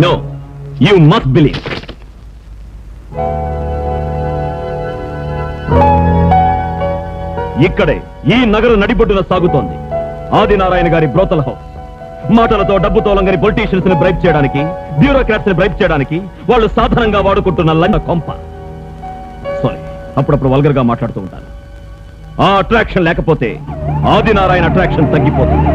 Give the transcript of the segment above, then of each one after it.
No, you must believe. ఇక్కడే ఈ నగర నడిబొడ్డున సాగుతోంది ఆదినారాయణ గారి బ్రోతల్ హౌస్. మాటలతో డబ్బుతో లంగని పొలిటీషియన్స్ ని బ్రైబ్ చేయడానికి, బ్యూరోక్రాట్స్ ని బ్రైబ్ చేయడానికి వాళ్ళు సాధారణంగా వాడుకుంటున్న లంచ కొంప. సారీ, అప్పుడప్పుడు వల్గర్ గా మాట్లాడుతూ ఉంటాను. ఆ అట్రాక్షన్ లేకపోతే ఆదినారాయణ అట్రాక్షన్ తగ్గిపోతుంది.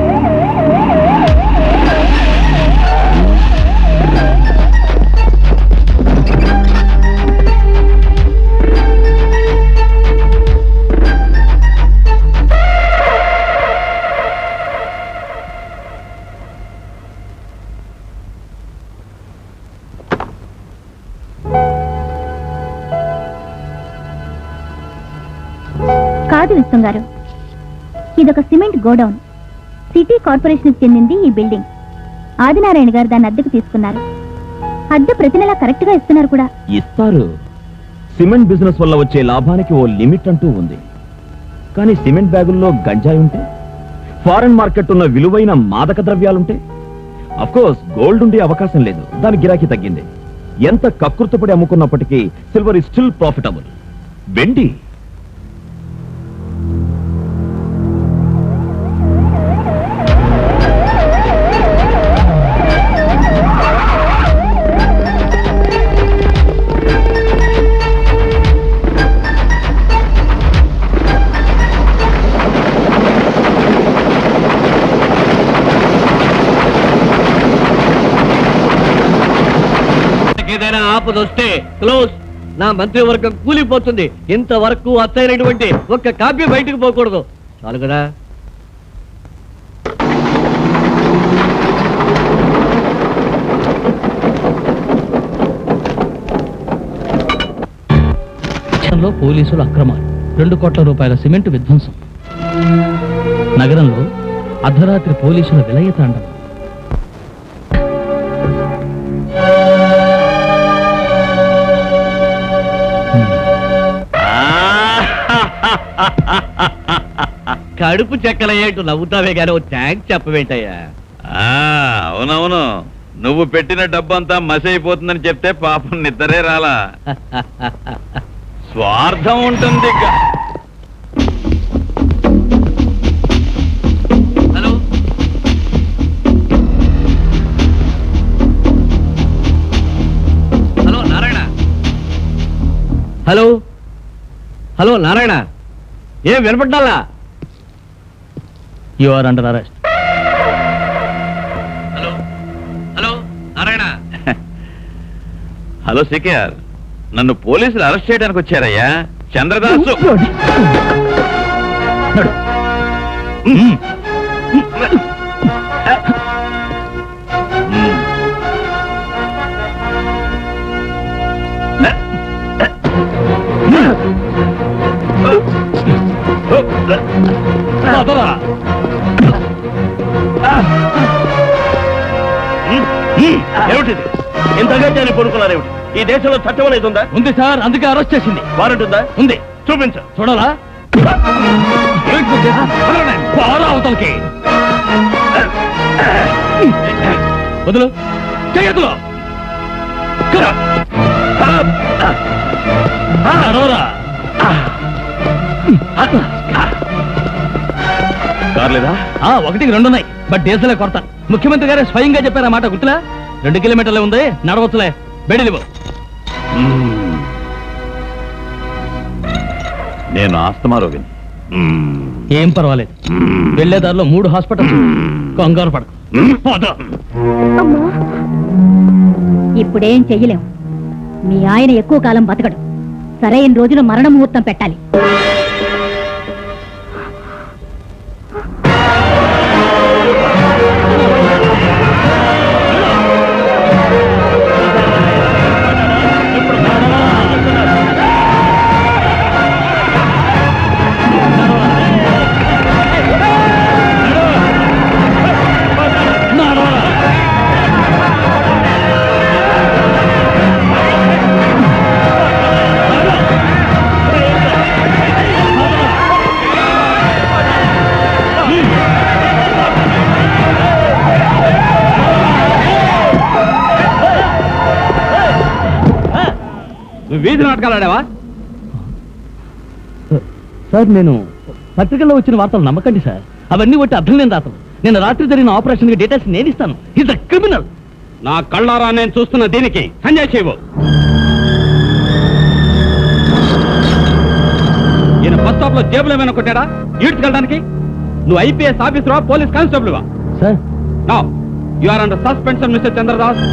కాదు విశ్వం గారు, ఇదొక సిమెంట్ గోడౌన్. సిటీ కార్పొరేషన్ చెందింది ఈ బిల్డింగ్. ఆదినారాయణ గారు దాన్ని అద్దెకు తీసుకున్నారు. అద్దె ప్రతి నెలా కరెక్ట్ గా ఇస్తున్నారు కూడా. ఇస్తారు. సిమెంట్ బిజినెస్ వల్ల వచ్చే లాభానికి ఓ లిమిట్ అంటూ ఉంది. కానీ సిమెంట్ బ్యాగుల్లో గంజాయి ఉంటే, ఫారెన్ మార్కెట్ ఉన్న విలువైన మాదక ద్రవ్యాలుంటే, అఫ్కోర్స్ గోల్డ్ ఉండే అవకాశం లేదు. దాని గిరాకీ తగ్గింది. ఎంత కకృతపడి అమ్ముకున్నప్పటికీ సిల్వర్ ఇస్ స్టిల్ ప్రాఫిటబుల్. వెండి ఏదైనా ఆపదొస్తే క్లోజ్. నా మంత్రివర్గం కూలిపోతుంది. ఇంతవరకు అత్తైనటువంటి ఒక్క కాపీ బయటకు పోకూడదు. చాలు కదా. పోలీసుల అక్రమాలు, 2 కోట్ల రూపాయల సిమెంట్ విధ్వంసం, నగరంలో అర్ధరాత్రి పోలీసుల విలయతాండవం. కడుపు చెక్కలయ్యేట్టు నవ్వుతావే గానీ ఓ థ్యాంక్స్ చెప్పవేంటయ్యా. అవునవును, నువ్వు పెట్టిన డబ్బంతా మసైపోతుందని చెప్తే పాపం నిద్రే రాలా. స్వార్థం ఉంటుంది. Hello hello Narayana. Hello hello Narayana, ఏం వినపడ్డాలా? You are under arrest. Hello hello Narayana. Hello CKR, నన్ను పోలీసులు అరెస్ట్ చేయడానికి వచ్చారయ్యా. చంద్రదాసు ఏమిటిది? ఇంతగా నేను కొనుక్కున్నారేమిటి? ఈ దేశంలో చట్టం అనేది ఉందా? ఉంది సార్, అందుకే అరెస్ట్ చేసింది. వారెంట్ ఉందా? ఉంది. చూపించు. చూడాలా? అవతలకి వదులు, చెయ్యదులు. కార్ లేదా? 1కి 2 ఉన్నాయి, బట్ డీజిలే కొడతాను. ముఖ్యమంత్రి గారే స్వయంగా చెప్పారు ఆ మాట, గుర్తులా? 2 కిలోమీటర్లే ఉంది, నడవచ్చులే. బెడిలివు. నేను ఆస్తమా రోగిని. ఏం పర్వాలేదు, వెళ్లేదారిలో 3 హాస్పిటల్. కంగారు పడ. ఇప్పుడేం చెయ్యలేం. మీ ఆయన ఎక్కువ కాలం బతకడు. సరైన రోజున మరణ ముహూర్తం పెట్టాలి. నువ్వు వీధి నాటకాలు ఆడావా? సార్ నేను పత్రికల్లో వచ్చిన వార్తలు నమ్మకండి సార్, అవన్నీ ఒకటి అర్థం లేని రాతలు. నేను రాత్రి జరిగిన ఆపరేషన్ డీటెయిల్స్ నేను ఇస్తాను. Is a criminal. నా కళ్ళారా నేను చూస్తున్న దీనికి సంజయ్ చేయవు. ఈయన బస్ స్టాప్ లో జేబులు ఏమైనా కొట్టాడా ఈడ్చుకెళ్ళడానికి? నువ్వు ఐపీఎస్ ఆఫీసరా, పోలీస్ కానిస్టేబుల్ వా? Sir no, you are under suspension mister Chandradas.